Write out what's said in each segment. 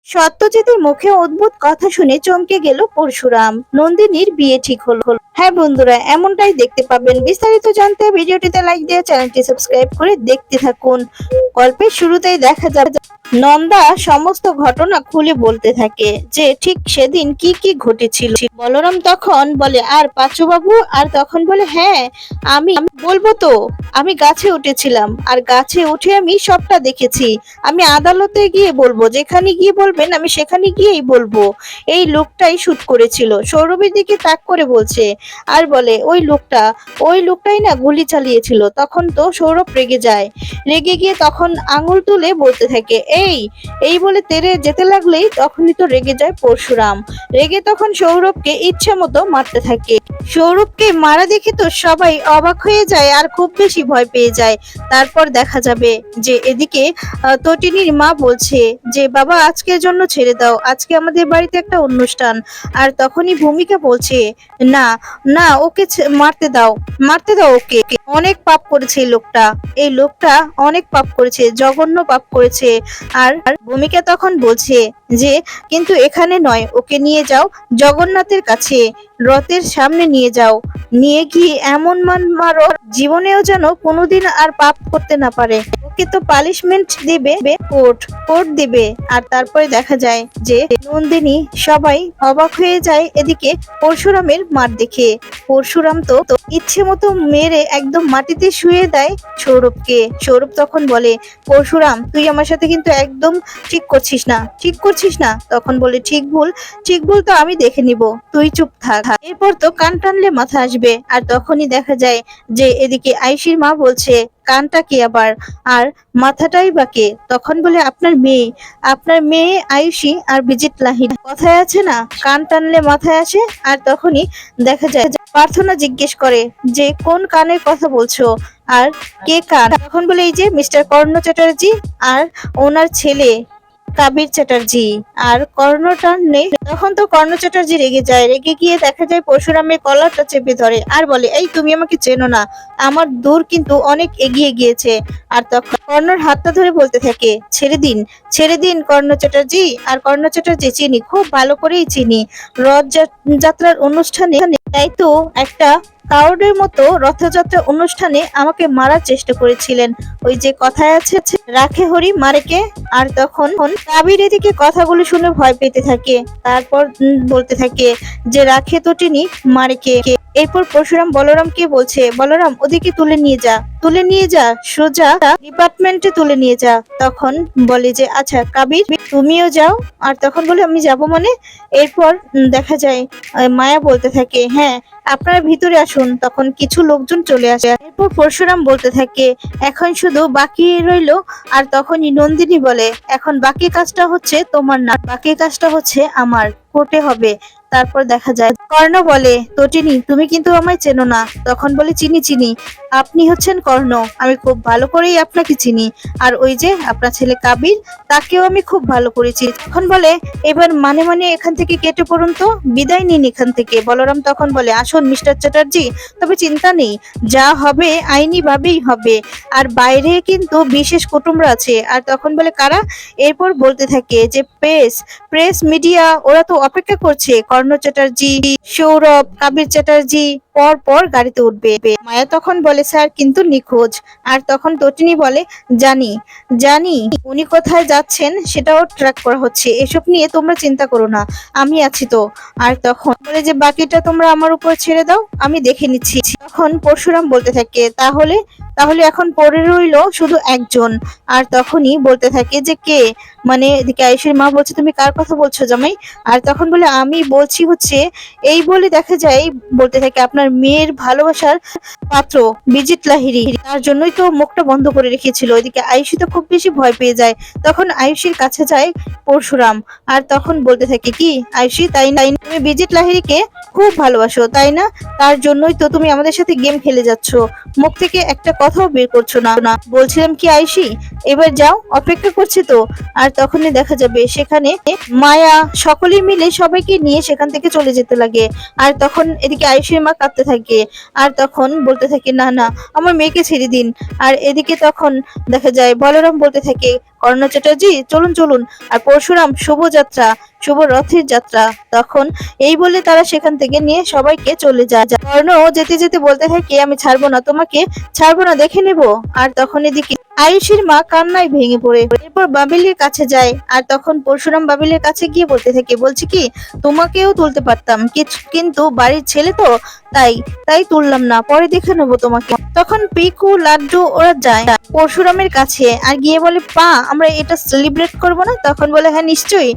সত্যজিতের মুখে অদ্ভুত কথা শুনে চমকে গেল পরশুরাম। নন্দিনীর বিয়ে ঠিক হলো। হ্যাঁ বন্ধুরা, এমনটাই দেখতে পাবেন। বিস্তারিত জানতে ভিডিওটিতে লাইক দিয়ে চ্যানেলটি সাবস্ক্রাইব করে দেখতে থাকুন। গল্পের শুরুতেই দেখা যাবে নন্দা সমস্ত ঘটনা খুলে বলতে থাকে যে ঠিক সেদিন কি কি ঘটেছিল। বলরাম তখন বলে, আর পাঁচু বাবু? আর তখন বলে, হ্যাঁ আমি বলবো তো। আমি গাছে উঠেছিলাম, আর গাছে উঠে আমি সবটা দেখেছি। আমি আদালতে গিয়ে বলবো, যেখানে গিয়ে বলবেন আমি সেখানে গিয়েই বলবো। এই লোকটাই শুট করেছিল। সৌরভের দিকে তাক করে বলছে আর বলে, ওই লোকটাই না গুলি চালিয়েছিল। তখন তো সৌরভ রেগে যায়। রেগে গিয়ে তখন আঙুল তুলে বলতে থাকে, এই এই বলে তেড়ে যেতে লাগলেই তখনই তো রেগে যায় পরশুরাম। রেগে তখন সৌরভকে ইচ্ছা মতো মারতে থাকে। সৌরভকে মারা দেখে তো সবাই অবাক হয়ে যায় আর খুব বেশি ভয় পেয়ে যায়। তারপর দেখা যাবে যে এদিকে তটিনীর মা বলছে যে বাবা আজকের জন্য ছেড়ে দাও, আজকে আমাদের বাড়িতে একটা অনুষ্ঠান। আর তখনই ভূমিকা বলছে, না না, ওকে মারতে দাও ওকে। অনেক পাপ করেছে এই লোকটা অনেক পাপ করেছে, জঘন্য পাপ করেছে। আর ভূমিকা তখন বলছে যে কিন্তু এখানে নয়, ওকে নিয়ে যাও জগন্নাথের কাছে, রথের সামনে নিয়ে যাও। নিয়ে গিয়ে এমন মারো জীবনেও যেন কোনোদিন আর পাপ করতে না পারে। ওকে তো পানিশমেন্ট দিবে, কোর্ট দিবে। আর তারপরে দেখা যায় যে নন্দিনী সবাই অবাক হয়ে যায় এদিকে পরশুরামের মার দেখে। পরশুরাম তো ইচ্ছে মতো মেরে একদম মাটিতে শুয়ে দেয় সৌরভকে। সৌরভ তখন বলে, পরশুরাম তুই আমার সাথে কিন্তু একদম ঠিক করছিস না। তখন বলে, ঠিক ভুল তো আমি দেখে নিব, তুই চুপ থাক। এরপর তো কান টানলে মাথা আসবে। আর তখনই দেখা যায় যে এদিকে আয়ুষীর মা বলছে, কানটা কি আবার, আর মাথাটাই বা কে? তখন বলে, আপনার মেয়ে আয়ুষী আর বিজিত লাহিড়ী। কথায় আছে না, কান টানলে মাথায় আসে। আর তখনই দেখা যায় প্রার্থনা জিজ্ঞেস করে যে কোন কানের কথা বলছো, আর কে কান? তখন বলে, এই যে মিস্টার কর্ণ চ্যাটার্জি আর ওনার ছেলে কাবির চ্যাটার্জি। আর কর্ণটার নেই। তখন তো কর্ণ চ্যাটার্জি রেগে যায়। রেগে গিয়ে দেখা যায় পরশুরামের কলারটা চেপে ধরে আর বলে, এই তুমি আমাকে চেনো না, আমার দূর কিন্তু অনেক এগিয়ে গিয়েছে। আর তখন কর্ণর হাতটা ধরে বলতে থাকে, ছেড়ে দিন কর্ণ চ্যাটার্জি। আর কর্ণ চ্যাটার্জি চিনি, খুব ভালো করেই চিনি। রথযাত্রার অনুষ্ঠানে তাই তো একটা কাউডের মতো রথযাত্রা অনুষ্ঠানে আমাকে মারার চেষ্টা করেছিলেন। ওই যে কথায় আছে, রাখে হরি মারেকে। আর তখন কাবির এদিকে কথাগুলো শুনে ভয় পেতে থাকে। তারপর বলতে থাকে যে রাখে তো তিনি মারেকে। এরপর পরশুরাম বলরামকে বলছে, বলরাম ওদিকে তুলে নিয়ে যা সোজা ডিপার্টমেন্টে তুলে নিয়ে যা। তখন বলে যে আচ্ছা কাবির তুমিও যাও। আর তখন বলে, আমি যাব মানে? এরপর দেখা যায় মায়া বলতে থাকে, হ্যাঁ আপনারা ভিতরে আসুন। তখন কিছু লোকজন চলে আসে। এরপর পরশুরাম বলতে থাকে, এখন শুধু বাকি রইলো। আর তখনই নন্দিনী বলে, এখন বাকি কাজটা হচ্ছে তোমার না, বাকি কাজটা হচ্ছে আমার, কোর্টে হবে। তারপর দেখা যায় কর্ণ বলে, তটিনী তুমি কিন্তু আমায় চেনো না। তখন বলে, চিনি, আপনি হচ্ছেন কর্ণ, আমি খুব ভালো করেই আপনাকে চিনি। আর ওই যে আপনার ছেলে কাবির, তাকেও আমি খুব ভালো করেছি। তখন বলে, এবার মানে এখান থেকে কেটে পড়ুন তো, বিদায় নিন এখান থেকে। বলরাম তখন বলে, আসুন মিস্টার চ্যাটার্জি, তবে চিন্তা নেই, যা হবে আইনি ভাবেই হবে। আর বাইরে কিন্তু বিশেষ কুটুমরা আছে। আর তখন বলে, কারা? এরপর বলতে থাকে যে প্রেস মিডিয়া, ওরা তো অপেক্ষা করছে। কর্ণ চ্যাটার্জি, সৌরভ, কাবির চ্যাটার্জি পর পর গাড়িতে উঠবে। মায়া তখন বলে, স্যার কিন্তু নিখোঁজ। আর তখন তটিনী বলে, জানি উনি কোথায় যাচ্ছেন সেটাও ট্র্যাক করা হচ্ছে। এসব নিয়ে তোমরা চিন্তা করো না, আমি আছি তো। আর তখন বলে যে বাকিটা তোমরা আমার উপর ছেড়ে দাও, আমি দেখে নিচ্ছি। তখন পরশুরাম বলতে থাকে, তাহলে এখন পড়ে রইলো শুধু একজন। আর তখনই বলতে থাকে যে কে? মানে এদিকে আয়ুষীর মা বলছে, তুমি কার কথা বলছো জামাই? আর তখন বলে, আমি বলছি হচ্ছে, এই বলে দেখা যায় বলতে থাকে, আপনার মেয়ের ভালোবাসার পাত্র বিজিত লাহিড়ী, তার জন্যই তো মুখটা বন্ধ করে রেখেছিল। ওইদিকে আয়ুষী তো খুব বেশি ভয় পেয়ে যায়। তখন আয়ুষীর কাছে যায় পরশুরাম। আর তখন বলতে থাকে, কি আয়ুষী, তাই না তুমি বিজিত লাহিড়ীকে খুব ভালোবাসো তাই না? তার জন্যই তো তুমি আমাদের সাথে গেম খেলে যাচ্ছ, মুখ থেকে একটা কথাও বের করছো না। বলছিলাম কি আয়ুষী, এবার যাও, অপেক্ষা করছে তো। আর তখনই দেখা যাবে সেখানে মায়া সকলেই মিলে সবাইকে নিয়ে সেখান থেকে চলে যেতে লাগে। আর তখন এদিকে আয়ুষীর মা কাঁদতে থাকে। আর তখন বলতে থাকে, না আমার মেয়েকে ছেড়ে দিন। আর এদিকে তখন দেখা যায় বলরাম বলতে থাকে, কর্ণ চ্যাটার্জি চলুন চলুন, আর পরশুরাম শুভযাত্রা, শুভ রথের যাত্রা। তখন এই বলে তারা সেখান থেকে নিয়ে সবাইকে চলে যায়। কর্ণ যেতে যেতে বলতে থাকে আমি ছাড়বো না তোমাকে, ছাড়বো না, দেখে নেব। আর তখন এদিকে আয়ুষীর মা কান্নায় ভেঙে পড়ে, এরপর বাবিলের কাছে যায়। আর তখন পরশুরাম বাবিলের কাছে গিয়ে বলতে থাকে বলছি কি তোমাকেও তুলতে পারতাম, কিন্তু বাড়ির ছেলে তো, তাই তাই তুললাম না, পরে দেখে নেবো তোমাকে। তখন পিকু লাড্ডু ওরা যায় পরশুরামের কাছে আর গিয়ে বলে পা আমরা এটা সেলিব্রেট করবো না? তখন বলে হ্যাঁ নিশ্চয়ই।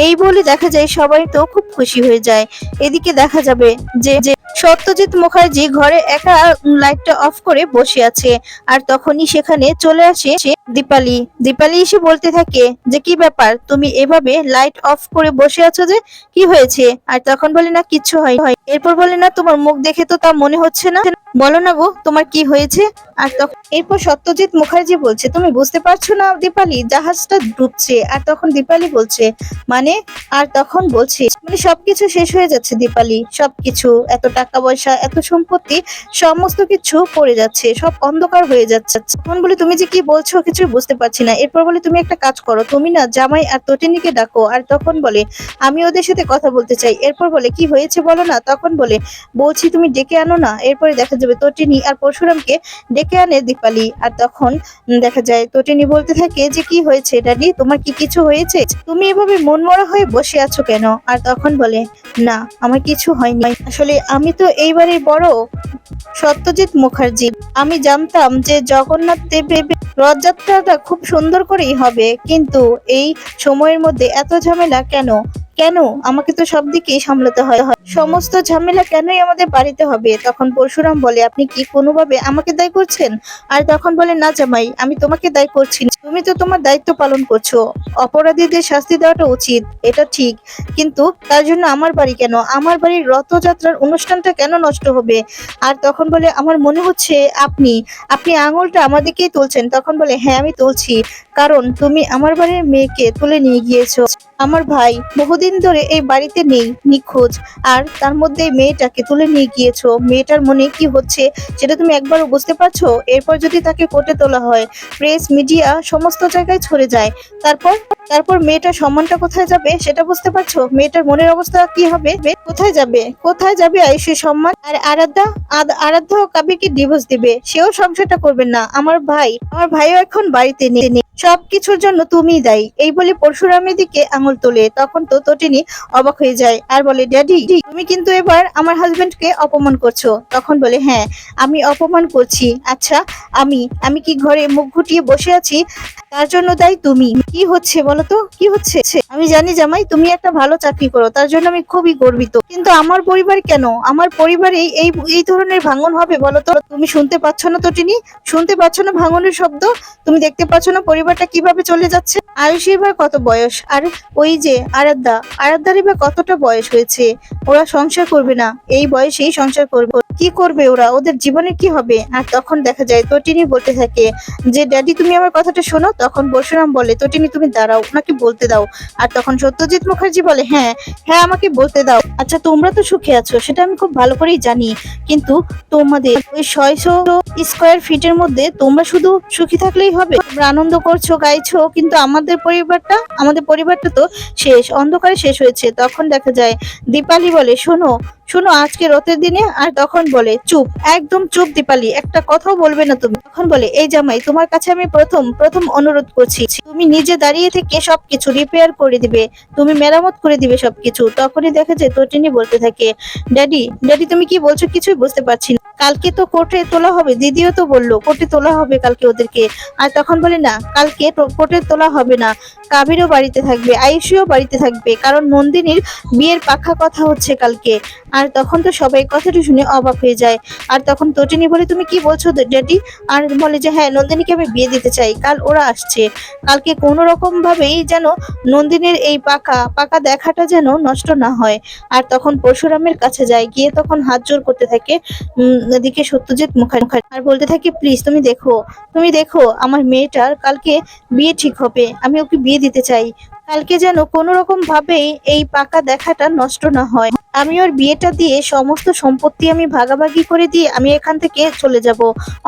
এই বলে দেখা যায় সবাই তো খুব খুশি হয়ে যায়। এদিকে দেখা যাবে যে যে সত্যজিৎ মুখার্জি ঘরে একা লাইটটা অফ করে বসে আছে। আর তখনই সেখানে চলে আসে দীপালি। দীপালি এসে বলতে থাকে যে কি ব্যাপার, তুমি এভাবে লাইট অফ করে বসে আছো যে, কি হয়েছে? আর তখন বলে না কিচ্ছু হয়। এরপর বলে না তোমার মুখ দেখে তো তা মনে হচ্ছে না, বলো না গো তোমার কি হয়েছে? আর তখন এরপর সত্যজিৎ মুখার্জি বলছে তুমি বুঝতে পারছো না দীপালি, জাহাজটা ডুবছে। আর তখন দীপালি বলছে মানে, আর তখন বলছে মানে সবকিছু শেষ হয়ে যাচ্ছে দীপালি, সবকিছু, এত টাকা পয়সা, এত সম্পত্তি, সমস্ত কিছু পড়ে যাচ্ছে, সব অন্ধকার হয়ে যাচ্ছে। তখন বলে তুমি যে কি বলছো কিছু বুঝতে পারছি না। এরপর বলে তুমি একটা কাজ করো, তুমি না জামাই আর তটিনীকে ডাকো। আর তখন বলে আমি ওদের সাথে কথা বলতে চাই। এরপর বলে কি হয়েছে বলো না? তখন বলে বলছি তুমি ডেকে আনো না। এরপরে দেখা যাবে তটিনী আর পরশুরামকে ডেকে আনে দীপালি। আর তখন দেখা যায় তটিনী বলতে থাকে যে কি হয়েছে ড্যাডি, তোমার কি কিছু হয়েছে? তুমি এভাবে মনমরা হয়ে বসে আছো কেন? আর তখন বলে না আমার কিছু হয়নি, আসলে আমি তো এইবারের বড় সত্যজিৎ মুখার্জি, আমি জানতাম যে জগন্নাথ দেবের রথযাত্রাটা খুব সুন্দর করেই হবে, কিন্তু এই সময়ের মধ্যে এত ঝামেলা কেন? কেন আমাকে তো সব দিকেই সামলাতে হয়, সমস্ত ঝামেলা কেনই আমাদের বাড়িতে হবে? তখন পরশুরাম বলে আপনি কি কোনোভাবে আমাকে দায়ী করছেন? আর তখন বলে না জামাই, আমি তোমাকে দায়ী করছি না, তুমি তো তোমার দায়িত্ব পালন করছো, অপরাধীদের শাস্তি দেওয়াটা উচিত, এটা ঠিক, কিন্তু তার জন্য আমার বাড়ি কেন, আমার বাড়ির রথযাত্রার অনুষ্ঠানটা কেন নষ্ট হবে? আর তখন বলে আমার মনে হচ্ছে আপনি আপনি আঙুলটা আমার দিকেই তুলছেন। তখন বলে হ্যাঁ আমি তুলছি, কারণ তুমি আমার বাড়ির মেয়েকে তুলে নিয়ে গিয়েছো, আমার ভাই বহুদিন ধরে এই বাড়িতে নেই, নিখোঁজ, আর তার মধ্যে এই মেয়েটাকে তুলে নিয়ে গিয়েছো। মেয়েটার মনে কি হচ্ছে সেটা তুমি একবারও বুঝতে পারছো? এরপর যদি তাকে কোর্টে তোলা হয়, প্রেস মিডিয়া সমস্ত জায়গায় ছড়ে যায়, তারপর তারপর মেয়েটার সম্মানটা কোথায় যাবে সেটা বুঝতে পারছো? মেয়েটার মনের অবস্থা কি হবে? কোথায় যাবে, কোথায় যাবে আয়ুষের সম্মান? আর আরাধ্যা কাবিকে ডিভোর্স দিবে, সেও সংসারটা করবেন না। আমার ভাইও এখন বাড়িতে নেই, সবকিছুর জন্য তুমিই দায়ী। এই বলে পরশুরামের দিকে আঙুল তোলে। তখন তো তটিনী অবাক হয়ে যায় আর বলে ড্যাডি তুমি কিন্তু এবার আমার হাজবেন্ডকে অপমান করছো। তখন বলে হ্যাঁ আমি অপমান করছি। আচ্ছা আমি আমি কি ঘরে মুখ ঘুটিয়ে বসে আছি তার জন্য দায়ী তুমি? কি হচ্ছে বলো তো, কি হচ্ছে? আমি জানি জামাই তুমি একটা ভালো চাকরি করো, তার জন্য আমি খুবই গর্বিত, কিন্তু আমার পরিবার কেন, আমার পরিবারে এই এই ধরনের ভাঙন হবে বলো তো? তুমি শুনতে পাচ্ছ না তটিনী, শুনতে পাচ্ছ না ভাঙনের শব্দ? তুমি দেখতে পাচ্ছ না পরিবারটা কিভাবে চলে যাচ্ছে? আয়ুষের এবার কত বয়স, আর ওই যে আরাধ্যার এবার কতটা বয়স হয়েছে, ওরা সংসার করবে না, এই বয়সেই সংসার করবে, কি করবে ওরা, ওদের জীবনে কি হবে? আর তখন দেখা যায় তটিনী বলতে থাকে যে ড্যাডি তুমি আমার কথাটা শোনো। তখন পরশুরাম বলে তটিনী তুমি দাঁড়াও, ওনাকে বলতে দাও। আর তখন সত্যজিৎ মুখার্জি বলে হ্যাঁ হ্যাঁ আমাকে বলতে দাও। আচ্ছা তোমরা তো সুখে আছো সেটা আমি খুব ভালো করেই জানি, কিন্তু তোমাদের ওই 600 স্কোয়ার ফিটের মধ্যে তোমরা শুধু সুখী থাকলেই হবে? তোমরা আনন্দ করছো গাইছো, কিন্তু আমাদের পরিবারটা তো শেষ, অন্ধকারে শেষ হয়েছে। তখন দেখা যায় দীপালি বলে শোনো শোনো আজকে রথের দিনে। আর তখন বলে চুপ, একদম চুপ দীপালি, একটা কথাও বলবে না তুমি। তখন বলে এই জামাই তোমার কাছে আমি প্রথম অনুরোধ করছি, তুমি নিজে দাঁড়িয়ে থেকে সবকিছু রিপেয়ার করে দিবে, তুমি মেরামত করে দিবে সবকিছু। তখনই দেখা যায় তটিনী বলতে থাকে ড্যাডি তুমি কি বলছো কিছুই বুঝতে পারছি না, কালকে তো কোর্টে তোলা হবে, দিদিও তো বললো কোর্টে তোলা হবে কালকে ওদেরকে। আর তখন বলে না কালকে কোর্টে তোলা হবে না, কাবিরও বাড়িতে থাকবে, আয়ুষীও বাড়িতে থাকবে, কারণ নন্দিনীর বিয়ের পাকা কথা হচ্ছে কালকে। আর তখন তো সবাই কথাটি শুনে অবাক হয়ে যায়। আর তখন তটিনী বলে তুমি কি বলছো ড্যাডি? আর বলে যে হ্যাঁ নন্দিনীকে আমি বিয়ে দিতে চাই, কাল ওরা আসছে, কালকে কোনো রকম ভাবেই যেন নন্দিনীর এই পাকা দেখাটা যেন নষ্ট না হয়। আর তখন পরশুরামের কাছে যায়, গিয়ে তখন হাত জোর করতে থাকে এদিকে সত্যজিৎ মুখার্জি, আর বলতে থাকে প্লিজ তুমি দেখো আমার মেয়েটার কালকে বিয়ে ঠিক হবে, আমি ওকে বিয়ে দিতে চাই, কালকে যেন কোনো রকম ভাবেই এই পাকা দেখাটা নষ্ট না হয়। আমি ওর বিয়েটা দিয়ে সমস্ত সম্পত্তি আমি ভাগাভাগি করে দিয়ে আমি এখান থেকে চলে যাব,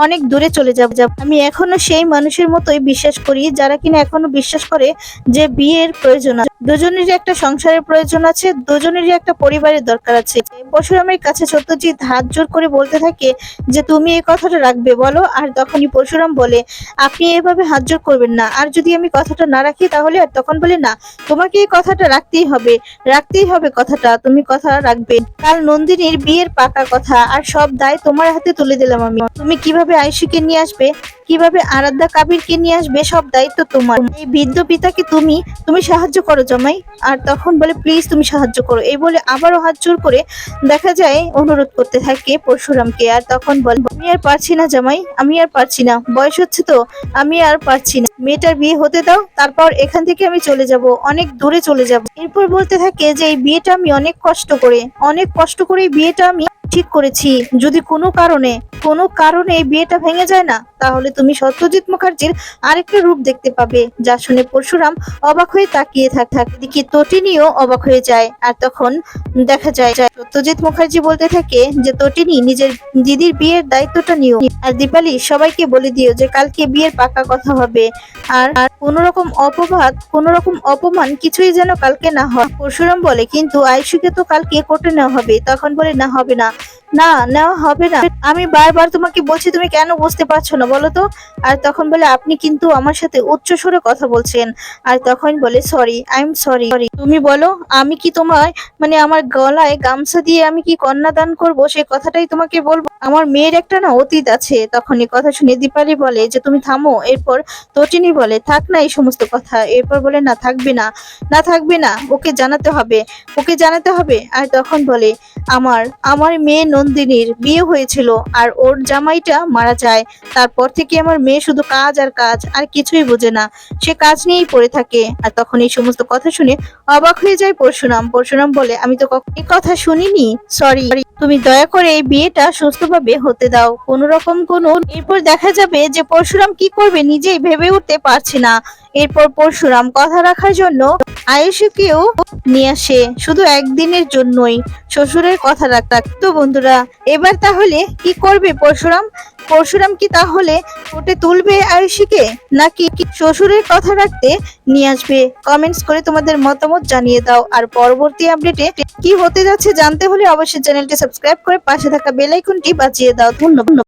অনেক দূরে চলে যাব। আমি এখনো সেই মানুষের মতোই বিশ্বাস করি যারা কিনা এখনো বিশ্বাস করে যে বিয়ের প্রয়োজন আছে, দুজনেরই একটা সংসারের প্রয়োজন আছে, দুজনেরই একটা পরিবারের দরকার আছে। পরশুরামের কাছে সত্যজিৎ হাত জোর করে বলতে থাকে যে তুমি এই কথাটা রাখবে বলো। আর তখনই পরশুরাম বলে আপনি এভাবে হাত জোর করবেন না, আর যদি আমি কথাটা না রাখি তাহলে। আর তখন বলে না, তোমাকে এই কথাটা রাখতেই হবে, রাখতেই হবে কথাটা, তুমি কথা রাখবে। কাল নন্দিনীর বিয়ের পাকা কথা, আর সব দায় তোমার হাতে তুলে দিলাম আমি। তুমি কিভাবে আয়ুষীকে নিয়ে আসবে, কিভাবে আরাধ্যা কাবিরকে নিয়ে আসবে, সব দায়িত্ব তোমার। এই বৃদ্ধ পিতাকে তুমি তুমি সাহায্য করো জামাই। আর তখন বলে প্লিজ তুমি সাহায্য করো, এই বলে আবারও হাত জোর করে দেখা যায় অনুরোধ করতে থাকে পরশুরামকে। আর তখন বলে আমি আর পারছি না জামাই, আমি আর পারছি না, বয়স হচ্ছে তো, আমি আর পারছি না, মেয়েটার বিয়ে হতে দাও, তারপর এখান থেকে আমি চলে যাব, অনেক দূরে চলে যাব। এরপর বলতে থাকে যে এই বিয়েটা আমি অনেক কষ্ট করে এই বিয়েটা আমি ঠিক করেছি। যদি কোনো কারণে এই বিয়েটা ভেঙে যায় না, তাহলে তুমি সত্যজিৎ মুখার্জির আরেকটা রূপ দেখতে পাবে। যা শুনে পরশুরাম অবাক হয়ে তাকিয়ে থাকে। এদিকে তটিনীও অবাক হয়ে যায়। আর তখন দেখা যায় সত্যজিৎ মুখার্জি বলতে থাকে যে তটিনী নিজের দিদির বিয়ের দায়িত্বটা নিও, আর দীপালি সবাইকে বলে দিও যে কালকে বিয়ের পাকা কথা হবে। আর কোনো রকম অপমান কিছুই যেন কালকে না হয়। পরশুরাম বলে কিন্তু আয়ুষীকে তো কালকে কোর্টে নেওয়া হবে। তখন বলে না, হবে না, না নেওয়া হবে না, আমি বারবার তোমাকে বলছি, তুমি কেন বুঝতে পারছো না বলো তো। আর তখন বলে আপনি কিন্তু আমার সাথে উচ্চ স্বরে কথা বলছেন। আর তখন বলে সরি, আই এম সরি। তুমি বলো আমি কি তোমায় আমার গলায় গামছা দিয়ে আমি কি কন্যাদান করব, সেই কথাটাই তোমাকে বলবো। আমার মেয়ের একটা না অতীত আছে। তখন এই কথা শুনে দীপালি বলে যে তুমি থামো। এরপর তটিনী বলে থাক না এই সমস্ত কথা। এরপর বলে না থাকবে না, না থাকবে না, ওকে জানাতে হবে, ওকে জানাতে হবে। আর তখন বলে আমার আমার মেয়ে নন্দিনীর বিয়ে হয়েছিল আর ওর জামাইটা মারা যায়। তারপর থেকে আমার মেয়ে শুধু কাজ আর কাজ, আর কিছুই বোঝে না, সে কাজ নিয়েই পড়ে থাকে। আর তখন এই সমস্ত কথা শুনে অবাক হয়ে যায় পরশুরাম বলে আমি তো কখনো এই কথা শুনিনি, সরি, তুমি দয়া করে এই বিয়েটা সুস্থভাবে হতে দাও, কোন রকম কোনো। এরপর দেখা যাবে যে পরশুরাম কি করবে নিজেই ভেবে উঠতে পারছে না। এরপর পরশুরাম কথা রাখার জন্য আয়ুষীকেও নিয়ে আসে, শুধু একদিনের জন্যই শ্বশুরের কথা রাখতো। বন্ধুরা এবার তাহলে কি করবে পরশুরাম কি তাহলে কোর্টে তুলবে আয়ুষীকে, নাকি শ্বশুরের কথা রাখতে নিয়ে আসবে? কমেন্টস করে তোমাদের মতামত জানিয়ে দাও। আর পরবর্তী আপডেটে কি হতে যাচ্ছে জানতে হলে অবশ্যই চ্যানেলটি সাবস্ক্রাইব করে পাশে থাকা বেল আইকনটি বাজিয়ে দাও। ধন্যবাদ।